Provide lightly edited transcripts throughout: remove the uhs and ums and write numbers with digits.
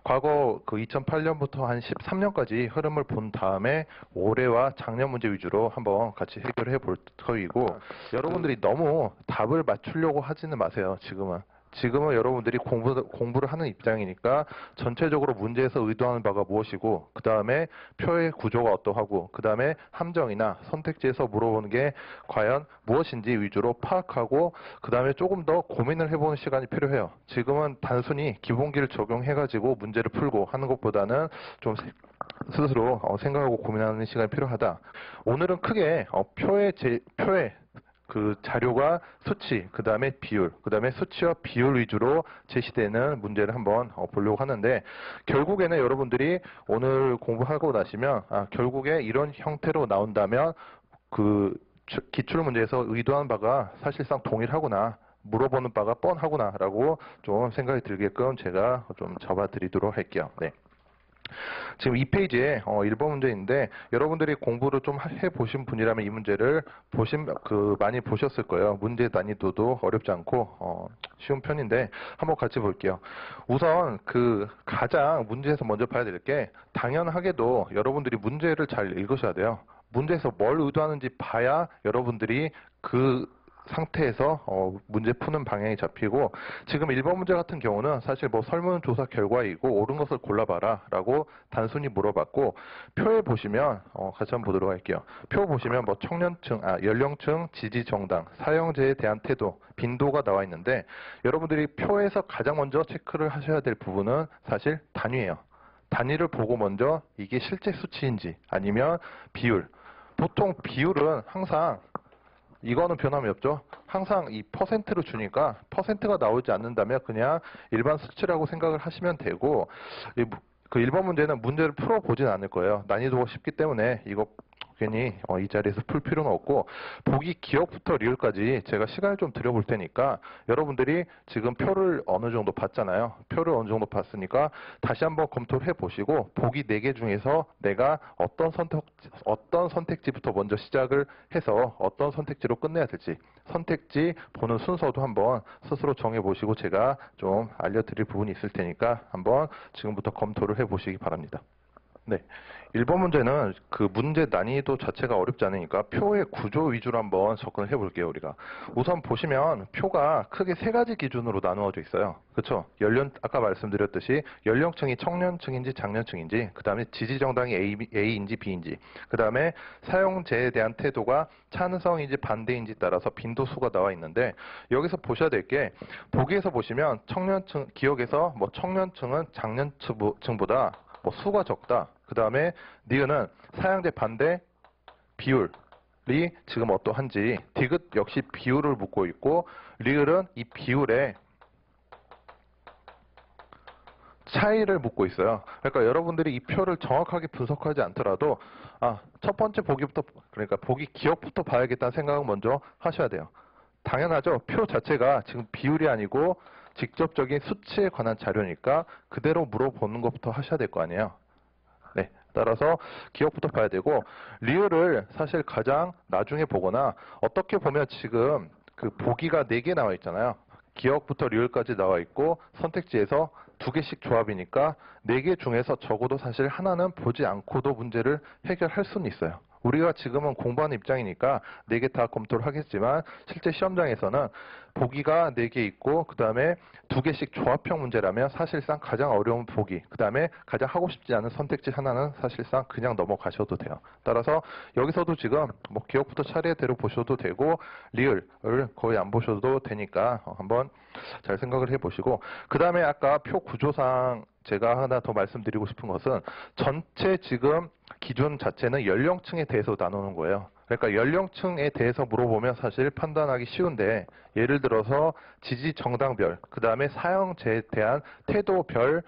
과거 그 2008년부터 한 13년까지 흐름을 본 다음에 올해와 작년 문제 위주로 한번 같이 해결해 볼 터이고, 여러분들이 너무 답을 맞추려고 하지는 마세요. 지금은 여러분들이 공부를 하는 입장이니까 전체적으로 문제에서 의도하는 바가 무엇이고, 그 다음에 표의 구조가 어떠하고, 그 다음에 함정이나 선택지에서 물어보는 게 과연 무엇인지 위주로 파악하고, 그 다음에 조금 더 고민을 해보는 시간이 필요해요. 지금은 단순히 기본기를 적용해가지고 문제를 풀고 하는 것보다는 좀 스스로 생각하고 고민하는 시간이 필요하다. 오늘은 크게 표의 그 자료가 수치, 그 다음에 비율, 그 다음에 수치와 비율 위주로 제시되는 문제를 한번 보려고 하는데, 결국에는 여러분들이 오늘 공부하고 나시면 결국에 이런 형태로 나온다면 그 기출문제에서 의도한 바가 사실상 동일하구나, 물어보는 바가 뻔하구나 라고 좀 생각이 들게끔 제가 좀 잡아드리도록 할게요. 네. 지금 이 페이지에 1번 문제인데, 여러분들이 공부를 좀 해보신 분이라면 이 문제를 많이 보셨을 거예요. 문제 난이도도 어렵지 않고 쉬운 편인데 한번 같이 볼게요. 우선 가장 문제에서 먼저 봐야 될 게, 당연하게도 여러분들이 문제를 잘 읽으셔야 돼요. 문제에서 뭘 의도하는지 봐야 여러분들이 그 상태에서 문제 푸는 방향이 잡히고, 지금 1번 문제 같은 경우는 사실 뭐 설문조사 결과이고 옳은 것을 골라봐라 라고 단순히 물어봤고, 표에 보시면 같이 한번 보도록 할게요. 표 보시면 뭐 연령층, 지지정당, 사용자에 대한 태도, 빈도가 나와 있는데, 여러분들이 표에서 가장 먼저 체크를 하셔야 될 부분은 사실 단위예요. 단위를 보고 먼저 이게 실제 수치인지 아니면 비율. 보통 비율은 항상, 이거는 변함이 없죠. 항상 이 퍼센트로 주니까 퍼센트가 나오지 않는다면 그냥 일반 수치라고 생각을 하시면 되고, 그 1번 문제는 문제를 풀어보진 않을 거예요. 난이도가 쉽기 때문에 이거 괜히 이 자리에서 풀 필요는 없고, 보기 기억부터 리을까지 제가 시간을 좀 들여볼 테니까 여러분들이 지금 표를 어느 정도 봤잖아요. 표를 어느 정도 봤으니까 다시 한번 검토를 해보시고, 보기 4개 중에서 내가 어떤 선택지부터 먼저 시작을 해서 어떤 선택지로 끝내야 될지, 선택지 보는 순서도 한번 스스로 정해보시고 제가 좀 알려드릴 부분이 있을 테니까 한번 지금부터 검토를 해보시기 바랍니다. 네. 1번 문제는 그 문제 난이도 자체가 어렵지 않으니까 표의 구조 위주로 한번 접근을 해볼게요, 우리가. 우선 보시면 표가 크게 3가지 기준으로 나누어져 있어요. 그쵸? 아까 말씀드렸듯이 연령층이 청년층인지 장년층인지, 그 다음에 지지정당이 A인지 B인지, 그 다음에 사용자에 대한 태도가 찬성인지 반대인지 따라서 빈도수가 나와 있는데, 여기서 보셔야 될 게, 보기에서 보시면 기억에서 뭐 청년층은 장년층보다 뭐 수가 적다. 그 다음에 니은은 사용자 반대 비율이 지금 어떠한지, 디귿 역시 비율을 묻고 있고, 리을은 이 비율의 차이를 묻고 있어요. 그러니까 여러분들이 이 표를 정확하게 분석하지 않더라도 첫 번째 보기부터, 그러니까 보기 기억부터 봐야겠다는 생각은 먼저 하셔야 돼요. 당연하죠. 표 자체가 지금 비율이 아니고 직접적인 수치에 관한 자료니까 그대로 물어보는 것부터 하셔야 될 거 아니에요. 네. 따라서 기억부터 봐야 되고, 리을을 사실 가장 나중에 보거나, 어떻게 보면 지금 그 보기가 4개 나와 있잖아요. 기억부터 리을까지 나와 있고, 선택지에서 2개씩 조합이니까 4개 중에서 적어도 사실 하나는 보지 않고도 문제를 해결할 수는 있어요. 우리가 지금은 공부하는 입장이니까 4개 다 검토를 하겠지만, 실제 시험장에서는 보기가 4개 있고, 그 다음에 2개씩 조합형 문제라면 사실상 가장 어려운 보기, 그 다음에 가장 하고 싶지 않은 선택지 하나는 사실상 그냥 넘어가셔도 돼요. 따라서 여기서도 지금 뭐 기억부터 차례대로 보셔도 되고, 리을을 거의 안 보셔도 되니까 한번 잘 생각을 해보시고, 그 다음에 아까 표 구조상 제가 하나 더 말씀드리고 싶은 것은, 전체 지금 기준 자체는 연령층에 대해서 나누는 거예요. 그러니까 연령층에 대해서 물어보면 사실 판단하기 쉬운데, 예를 들어서 지지 정당별, 그 다음에 사형제에 대한 태도별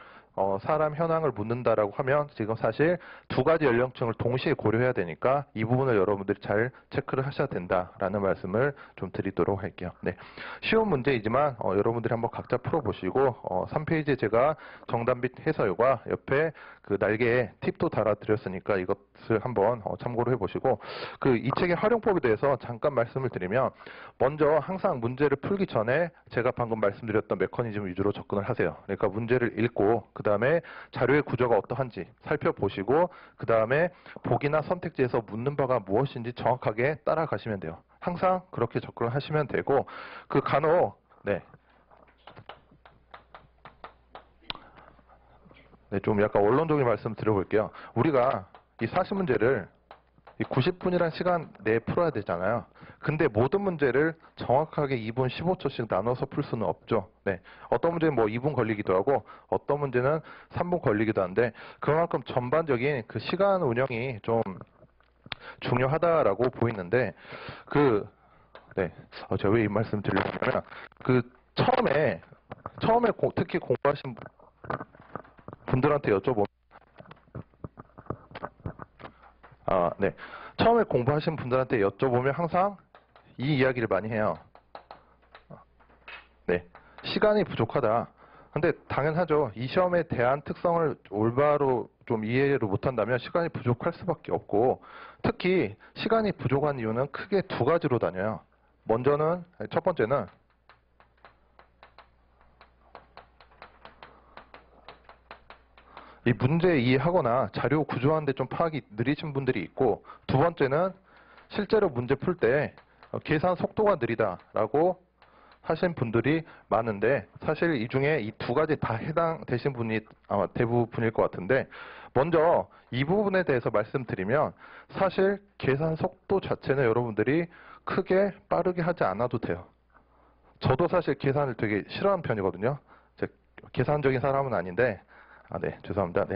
사람 현황을 묻는다라고 하면 지금 사실 2가지 연령층을 동시에 고려해야 되니까 이 부분을 여러분들이 잘 체크를 하셔야 된다라는 말씀을 좀 드리도록 할게요. 네. 쉬운 문제이지만 여러분들이 한번 각자 풀어보시고 3페이지에 제가 정답 및 해설과 옆에 그 날개에 팁도 달아드렸으니까 이것을 한번 참고를 해보시고, 그 이 책의 활용법에 대해서 잠깐 말씀을 드리면, 먼저 항상 문제를 풀기 전에 제가 방금 말씀드렸던 메커니즘 위주로 접근을 하세요. 그러니까 문제를 읽고 그 다음에 자료의 구조가 어떠한지 살펴보시고 그 다음에 보기나 선택지에서 묻는 바가 무엇인지 정확하게 따라가시면 돼요. 항상 그렇게 접근을 하시면 되고, 그 간혹 좀 약간 원론적인 말씀 드려볼게요. 우리가 이 40문제를 이 90분이라는 시간 내에 풀어야 되잖아요. 근데 모든 문제를 정확하게 2분 15초씩 나눠서 풀 수는 없죠. 네. 어떤 문제는 뭐 2분 걸리기도 하고 어떤 문제는 3분 걸리기도 한데, 그만큼 전반적인 그 시간 운영이 좀 중요하다라고 보이는데, 제가 왜 이 말씀 드리려면, 그 처음에 특히 공부하신 분들한테 여쭤보면, 처음에 공부하신 분들한테 여쭤보면 항상 이 이야기를 많이 해요. 시간이 부족하다. 근데 당연하죠. 이 시험에 대한 특성을 올바로 좀 이해를 못한다면 시간이 부족할 수밖에 없고, 특히 시간이 부족한 이유는 크게 두 가지로 나뉘어요. 첫 번째는 이 문제 이해하거나 자료 구조하는데 좀 파악이 느리신 분들이 있고, 두 번째는 실제로 문제 풀 때 계산 속도가 느리다라고 하신 분들이 많은데, 사실 이 중에 이 두 가지 다 해당되신 분이 아마 대부분일 것 같은데, 먼저 이 부분에 대해서 말씀드리면, 사실 계산 속도 자체는 여러분들이 크게 빠르게 하지 않아도 돼요. 저도 사실 계산을 되게 싫어하는 편이거든요. 계산적인 사람은 아닌데, 죄송합니다.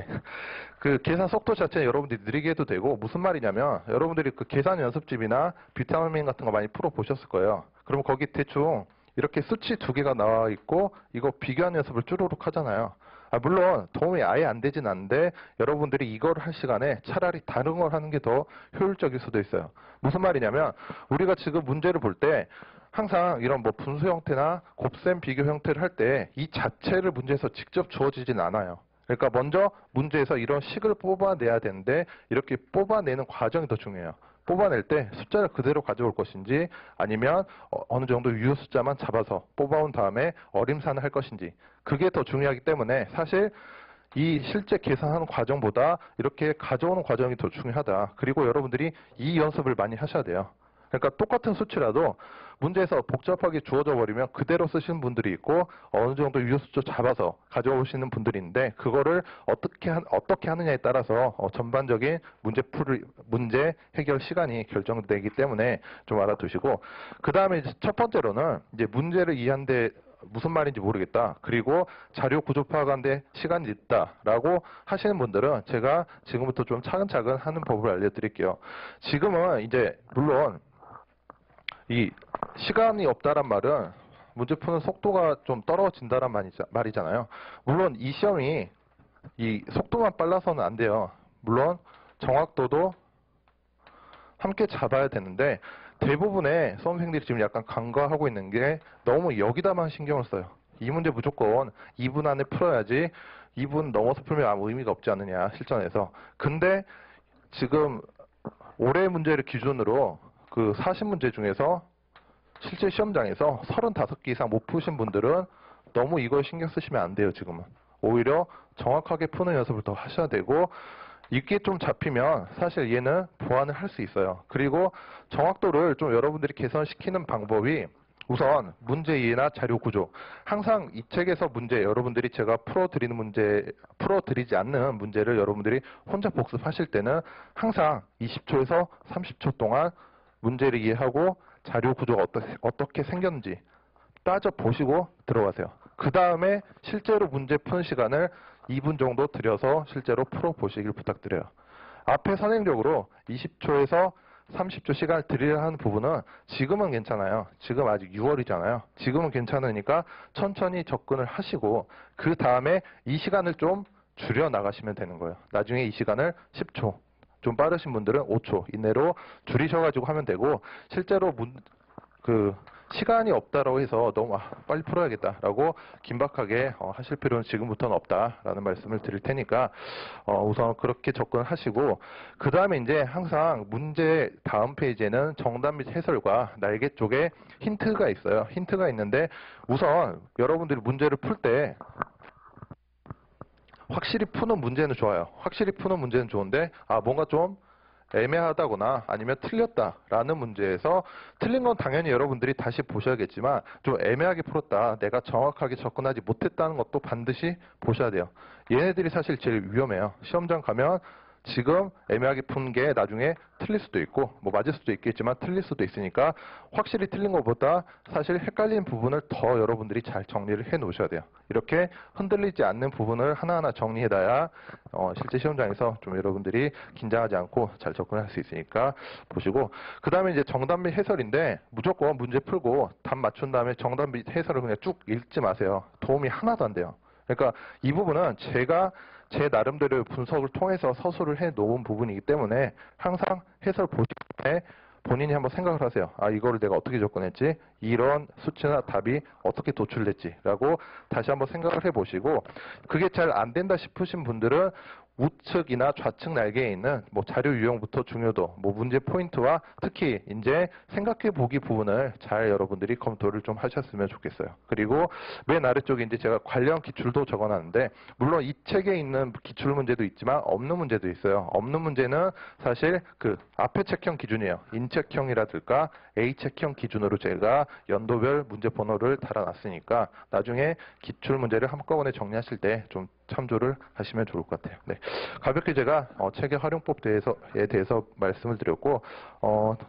그 계산 속도 자체는 여러분들이 느리게 해도 되고, 무슨 말이냐면 여러분들이 그 계산 연습집이나 비타민 같은 거 많이 풀어 보셨을 거예요. 그러면 거기 대충 이렇게 수치 두 개가 나와 있고 이거 비교하는 연습을 쭈루룩 하잖아요. 물론 도움이 아예 안 되진 않는데, 여러분들이 이걸 할 시간에 차라리 다른 걸 하는 게 더 효율적일 수도 있어요. 무슨 말이냐면, 우리가 지금 문제를 볼 때 항상 이런 뭐 분수 형태나 곱셈 비교 형태를 할 때 이 자체를 문제에서 직접 주어지진 않아요. 그러니까 먼저 문제에서 이런 식을 뽑아내야 되는데, 이렇게 뽑아내는 과정이 더 중요해요. 뽑아낼 때 숫자를 그대로 가져올 것인지, 아니면 어느 정도 유효 숫자만 잡아서 뽑아온 다음에 어림산을 할 것인지, 그게 더 중요하기 때문에 사실 이 실제 계산하는 과정보다 이렇게 가져오는 과정이 더 중요하다. 그리고 여러분들이 이 연습을 많이 하셔야 돼요. 그러니까 똑같은 수치라도 문제에서 복잡하게 주어져 버리면 그대로 쓰시는 분들이 있고, 어느 정도 유효 숫자 잡아서 가져오시는 분들이 있는데, 그거를 어떻게 하느냐에 따라서 전반적인 문제 해결 시간이 결정되기 때문에 좀 알아두시고, 그 다음에 첫 번째로는 이제 문제를 이해하는데 무슨 말인지 모르겠다, 그리고 자료 구조 파악하는데 시간이 있다라고 하시는 분들은 제가 지금부터 좀 차근차근 하는 법을 알려드릴게요. 지금은 이제 물론 이 시간이 없다란 말은 문제 푸는 속도가 좀 떨어진다란 말이잖아요. 물론 이 시험이 이 속도만 빨라서는 안 돼요. 물론 정확도도 함께 잡아야 되는데, 대부분의 수험생들이 지금 약간 간과하고 있는 게 너무 여기다만 신경을 써요. 이 문제 무조건 2분 안에 풀어야지, 2분 넘어서 풀면 아무 의미가 없지 않느냐, 실전에서. 근데 지금 올해 문제를 기준으로 그 40문제 중에서 실제 시험장에서 35개 이상 못 푸신 분들은 너무 이걸 신경 쓰시면 안 돼요, 지금은. 오히려 정확하게 푸는 연습을 더 하셔야 되고, 이게 좀 잡히면 사실 얘는 보완을 할 수 있어요. 그리고 정확도를 좀 여러분들이 개선시키는 방법이, 우선 문제 이해나 자료 구조. 항상 이 책에서 여러분들이 제가 풀어드리지 않는 문제를 여러분들이 혼자 복습하실 때는 항상 20초에서 30초 동안 문제를 이해하고 자료 구조가 어떻게 생겼는지 따져보시고 들어가세요. 그 다음에 실제로 문제 푸는 시간을 2분 정도 들여서 실제로 풀어보시길 부탁드려요. 앞에 선행적으로 20초에서 30초 시간을 드리려 하는 부분은 지금은 괜찮아요. 지금 아직 6월이잖아요. 지금은 괜찮으니까 천천히 접근을 하시고, 그 다음에 이 시간을 좀 줄여 나가시면 되는 거예요. 나중에 이 시간을 10초, 좀 빠르신 분들은 5초 이내로 줄이셔가지고 하면 되고, 실제로 시간이 없다라고 해서 너무 빨리 풀어야겠다라고 긴박하게 하실 필요는 지금부터는 없다라는 말씀을 드릴 테니까 우선 그렇게 접근하시고, 그 다음에 이제 항상 문제 다음 페이지에는 정답 및 해설과 날개 쪽에 힌트가 있어요. 힌트가 있는데 우선 여러분들이 문제를 풀 때 확실히 푸는 문제는 좋아요. 확실히 푸는 문제는 좋은데 뭔가 좀 애매하다거나 아니면 틀렸다라는 문제에서 틀린 건 당연히 여러분들이 다시 보셔야겠지만 좀 애매하게 풀었다, 내가 정확하게 접근하지 못했다는 것도 반드시 보셔야 돼요. 얘네들이 사실 제일 위험해요. 시험장 가면 지금 애매하게 푼 게 나중에 틀릴 수도 있고 뭐 맞을 수도 있겠지만 틀릴 수도 있으니까 확실히 틀린 것보다 사실 헷갈리는 부분을 더 여러분들이 잘 정리를 해 놓으셔야 돼요. 이렇게 흔들리지 않는 부분을 하나하나 정리해 놔야 실제 시험장에서 좀 여러분들이 긴장하지 않고 잘 접근할 수 있으니까 보시고, 그 다음에 이제 정답 및 해설인데 무조건 문제 풀고 답 맞춘 다음에 정답 및 해설을 그냥 쭉 읽지 마세요. 도움이 하나도 안 돼요. 그러니까 이 부분은 제가 제 나름대로 분석을 통해서 서술을 해 놓은 부분이기 때문에 항상 해설 보실 때 본인이 한번 생각을 하세요. 이거를 내가 어떻게 접근했지? 이런 수치나 답이 어떻게 도출됐지라고 다시 한번 생각을 해보시고, 그게 잘 안 된다 싶으신 분들은 우측이나 좌측 날개에 있는 뭐 자료 유형부터 중요도, 뭐 문제 포인트와 특히 이제 생각해 보기 부분을 잘 여러분들이 검토를 좀 하셨으면 좋겠어요. 그리고 맨 아래쪽에 이제 제가 관련 기출도 적어놨는데, 물론 이 책에 있는 기출 문제도 있지만 없는 문제도 있어요. 없는 문제는 사실 그 앞에 책형 기준이에요. 인책형이라든가 A책형 기준으로 제가 연도별 문제 번호를 달아놨으니까 나중에 기출 문제를 한꺼번에 정리하실 때 좀 참조를 하시면 좋을 것 같아요. 네. 가볍게 제가 책의 활용법에 대해서 말씀을 드렸고,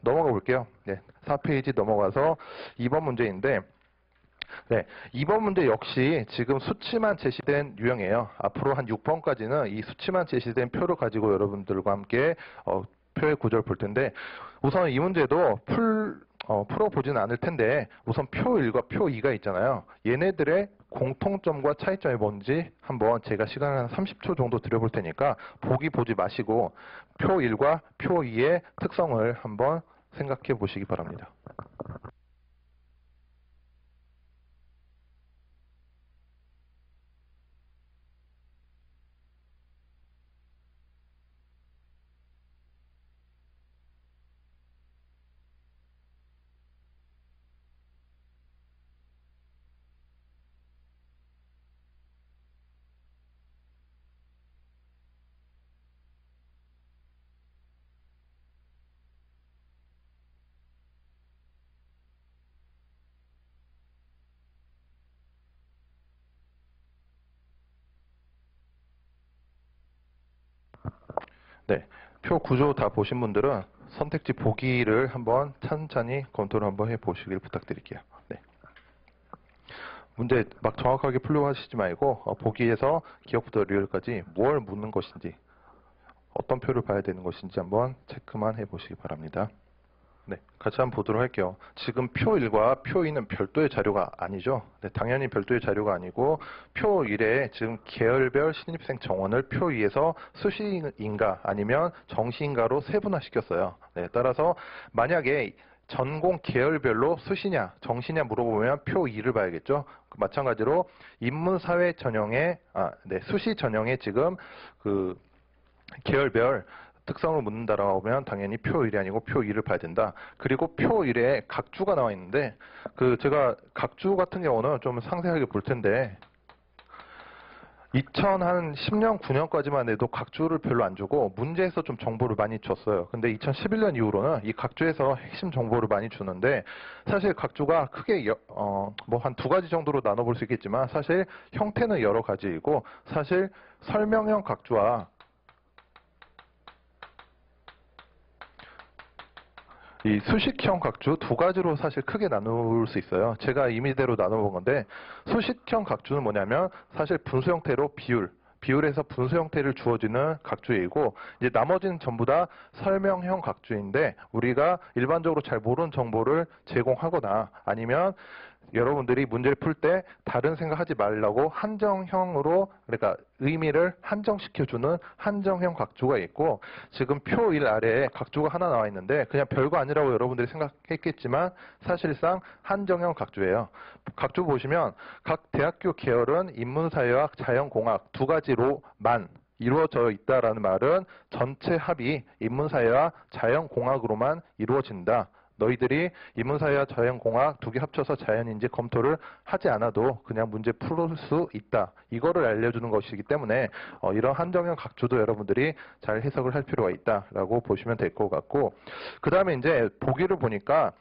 넘어가 볼게요. 네. 4페이지 넘어가서 2번 문제인데, 네, 2번 문제 역시 지금 수치만 제시된 유형이에요. 앞으로 한 6번까지는 이 수치만 제시된 표를 가지고 여러분들과 함께 표의 구조를 볼 텐데, 우선 이 문제도 풀어보진 않을 텐데 우선 표 1과 표 2가 있잖아요. 얘네들의 공통점과 차이점이 뭔지 한번 제가 시간을 한 30초 정도 드려볼 테니까 보기 보지 마시고 표 1과 표 2의 특성을 한번 생각해 보시기 바랍니다. 네, 표 구조 다 보신 분들은 선택지 보기를 한번 찬찬히 검토를 한번 해보시길 부탁드릴게요. 네. 문제 막 정확하게 풀려고 하시지 말고 보기에서 기억부터 리얼까지 뭘 묻는 것인지, 어떤 표를 봐야 되는 것인지 한번 체크만 해보시기 바랍니다. 네, 같이 한번 보도록 할게요. 지금 표 1과 표 2는 별도의 자료가 아니죠. 네, 당연히 별도의 자료가 아니고 표 1에 지금 계열별 신입생 정원을 표 2에서 수시인가 아니면 정시인가로 세분화시켰어요. 네, 따라서 만약에 전공 계열별로 수시냐 정시냐 물어보면 표 2를 봐야겠죠. 마찬가지로 인문사회 전형의 수시 전형의 지금 그 계열별 특성을 묻는다라고 하면 당연히 표 1이 아니고 표 2를 봐야 된다. 그리고 표 1에 각주가 나와 있는데 제가 각주 같은 경우는 좀 상세하게 볼 텐데 2010년 9년까지만 해도 각주를 별로 안 주고 문제에서 좀 정보를 많이 줬어요. 근데 2011년 이후로는 이 각주에서 핵심 정보를 많이 주는데, 사실 각주가 크게 뭐 한 두 가지 정도로 나눠볼 수 있겠지만 사실 형태는 여러 가지이고, 사실 설명형 각주와 이 수식형 각주 두 가지로 사실 크게 나눌 수 있어요. 제가 임의대로 나눠본 건데, 수식형 각주는 뭐냐면 사실 분수 형태로 비율에서 분수 형태를 주어지는 각주이고, 이제 나머지는 전부 다 설명형 각주인데 우리가 일반적으로 잘 모르는 정보를 제공하거나 아니면 여러분들이 문제를 풀 때 다른 생각하지 말라고 한정형으로 그러니까 의미를 한정시켜주는 한정형 각주가 있고 지금 표 1 아래에 각주가 하나 나와 있는데 그냥 별거 아니라고 여러분들이 생각했겠지만 사실상 한정형 각주예요. 각주 보시면 각 대학교 계열은 인문사회와 자연공학 두 가지로만 이루어져 있다라는 말은 전체 합이 인문사회와 자연공학으로만 이루어진다. 너희들이 인문사회와 자연공학 두 개 합쳐서 자연인지 검토를 하지 않아도 그냥 문제 풀을 수 있다. 이거를 알려주는 것이기 때문에 이런 한정형 각주도 여러분들이 잘 해석을 할 필요가 있다라고 보시면 될 것 같고 그 다음에 이제 보기를 보니까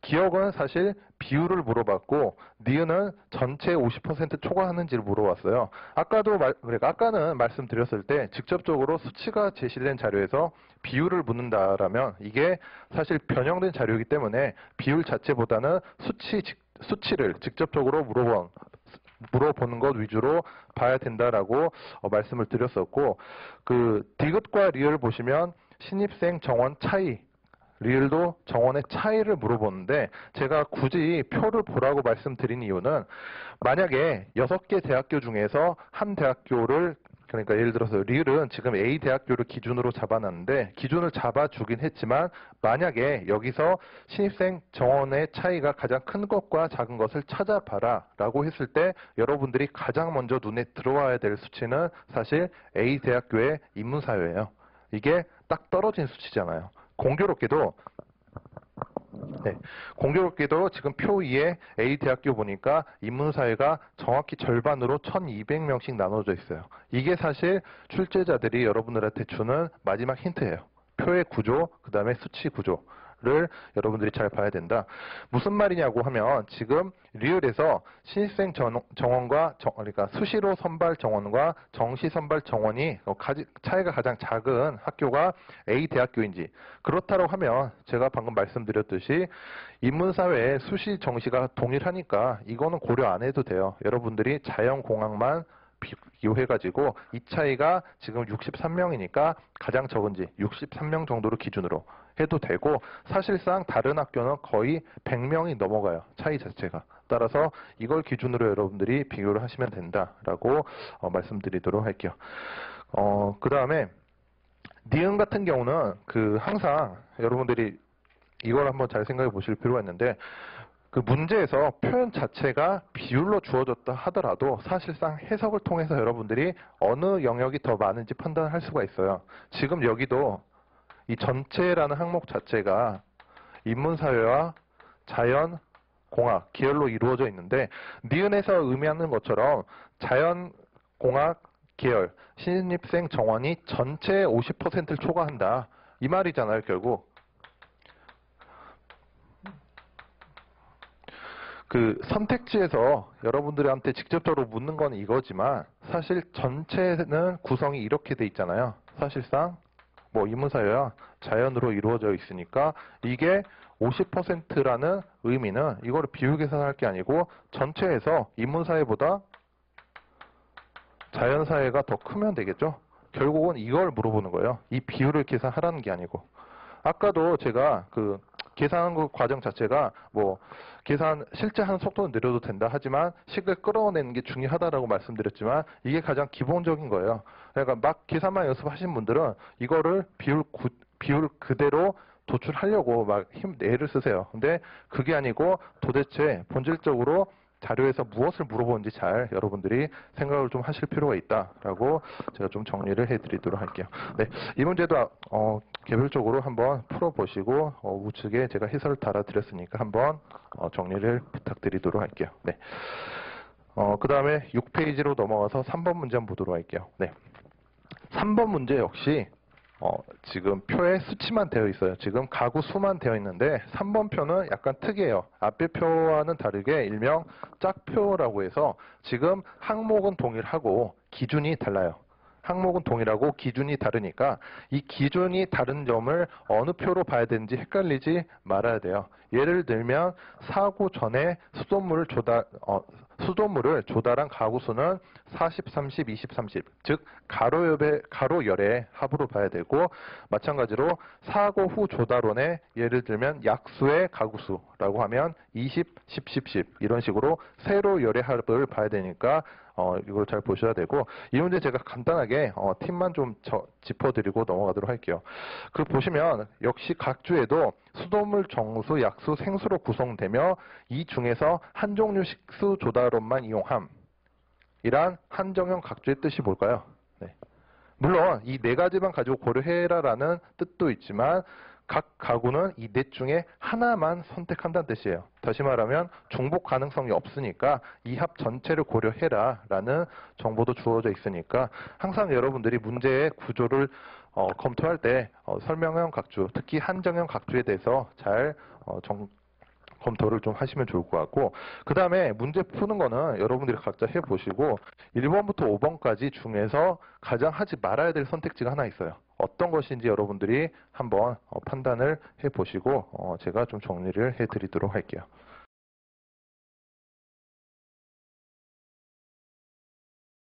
기억은 사실 비율을 물어봤고 니은은 전체 50% 초과하는지를 물어봤어요. 그러니까 아까는 말씀드렸을 때 직접적으로 수치가 제시된 자료에서 비율을 묻는다라면 이게 사실 변형된 자료이기 때문에 비율 자체보다는 수치를 직접적으로 물어보는 것 위주로 봐야 된다라고 말씀을 드렸었고 그 디귿과 리을 보시면 신입생 정원 차이 리을도 정원의 차이를 물어보는데 제가 굳이 표를 보라고 말씀드린 이유는 만약에 6개 대학교 중에서 한 대학교를 그러니까 예를 들어서 리을은 지금 A 대학교를 기준으로 잡아놨는데 기준을 잡아주긴 했지만 만약에 여기서 신입생 정원의 차이가 가장 큰 것과 작은 것을 찾아봐라 라고 했을 때 여러분들이 가장 먼저 눈에 들어와야 될 수치는 사실 A 대학교의 인문사회예요. 이게 딱 떨어진 수치잖아요. 공교롭게도 지금 표 2에 A 대학교 보니까 인문사회가 정확히 절반으로 1200명씩 나눠져 있어요. 이게 사실 출제자들이 여러분들한테 주는 마지막 힌트예요. 표의 구조, 그 다음에 수치 구조를 여러분들이 잘 봐야 된다. 무슨 말이냐고 하면 지금 리을에서 신입생 정원과 그러니까 수시로 선발 정원과 정시 선발 정원이 차이가 가장 작은 학교가 A 대학교인지 그렇다고 하면 제가 방금 말씀드렸듯이 인문사회에 수시 정시가 동일하니까 이거는 고려 안 해도 돼요. 여러분들이 자연공학만 비교해가지고 이 차이가 지금 63명이니까 가장 적은지 63명 정도를 기준으로 해도 되고 사실상 다른 학교는 거의 100명이 넘어가요. 차이 자체가. 따라서 이걸 기준으로 여러분들이 비교를 하시면 된다라고 말씀드리도록 할게요. 그 다음에 니은 같은 경우는 항상 여러분들이 이걸 한번 잘 생각해 보실 필요가 있는데 그 문제에서 표현 자체가 비율로 주어졌다 하더라도 사실상 해석을 통해서 여러분들이 어느 영역이 더 많은지 판단할 수가 있어요. 지금 여기도 이 전체라는 항목 자체가 인문사회와 자연공학 계열로 이루어져 있는데 니은에서 의미하는 것처럼 자연공학 계열 신입생 정원이 전체의 50%를 초과한다. 이 말이잖아요, 결국. 선택지에서 여러분들한테 직접적으로 묻는 건 이거지만 사실 전체는 구성이 이렇게 돼 있잖아요. 사실상 인문사회와 자연으로 이루어져 있으니까 이게 50%라는 의미는 이거를 비율 계산할 게 아니고 전체에서 인문사회보다 자연사회가 더 크면 되겠죠. 결국은 이걸 물어보는 거예요. 이 비율을 계산하라는 게 아니고. 아까도 제가 계산한 그 과정 자체가 계산 실제 하는 속도는 느려도 된다 하지만 식을 끌어내는 게 중요하다라고 말씀드렸지만 이게 가장 기본적인 거예요. 그러니까 막 계산만 연습하신 분들은 이거를 비율 그대로 도출하려고 막 애를 쓰세요. 근데 그게 아니고 도대체 본질적으로 자료에서 무엇을 물어보는지 잘 여러분들이 생각을 좀 하실 필요가 있다라고 제가 좀 정리를 해드리도록 할게요. 네, 이 문제도 개별적으로 한번 풀어보시고 우측에 제가 해설을 달아드렸으니까 한번 정리를 부탁드리도록 할게요. 네, 그 다음에 6페이지로 넘어가서 3번 문제 한번 보도록 할게요. 네, 3번 문제 역시 지금 표에 수치만 되어 있어요. 지금 가구 수만 되어 있는데 3번 표는 약간 특이해요. 앞에 표와는 다르게 일명 짝표라고 해서 지금 항목은 동일하고 기준이 달라요. 항목은 동일하고 기준이 다르니까 이 기준이 다른 점을 어느 표로 봐야 되는지 헷갈리지 말아야 돼요. 예를 들면 사고 전에 수돗물을 조달한 가구 수는 40, 30, 20, 30, 즉 가로열의 합으로 봐야 되고, 마찬가지로 사고 후 조달원의 예를 들면 약수의 가구 수라고 하면 20, 10, 10, 10 이런 식으로 세로열의 합을 봐야 되니까 이걸 잘 보셔야 되고, 이 문제 제가 간단하게 팁만 좀 짚어드리고 넘어가도록 할게요. 그 보시면 역시 각 주에도 수돗물, 정수, 약수, 생수로 구성되며 이 중에서 한 종류 식수 조달원만 이용함. 이란 한정형 각주의 뜻이 뭘까요? 네. 물론 이 네 가지만 가지고 고려해라라는 뜻도 있지만 각 가구는 이 넷 중에 하나만 선택한다는 뜻이에요. 다시 말하면 중복 가능성이 없으니까 이 합 전체를 고려해라라는 정보도 주어져 있으니까 항상 여러분들이 문제의 구조를 검토할 때 설명형 각주, 특히 한정형 각주에 대해서 잘 검토를 좀 하시면 좋을 것 같고, 그 다음에 문제 푸는 거는 여러분들이 각자 해보시고 1번부터 5번까지 중에서 가장 하지 말아야 될 선택지가 하나 있어요. 어떤 것인지 여러분들이 한번 판단을 해보시고 제가 좀 정리를 해드리도록 할게요.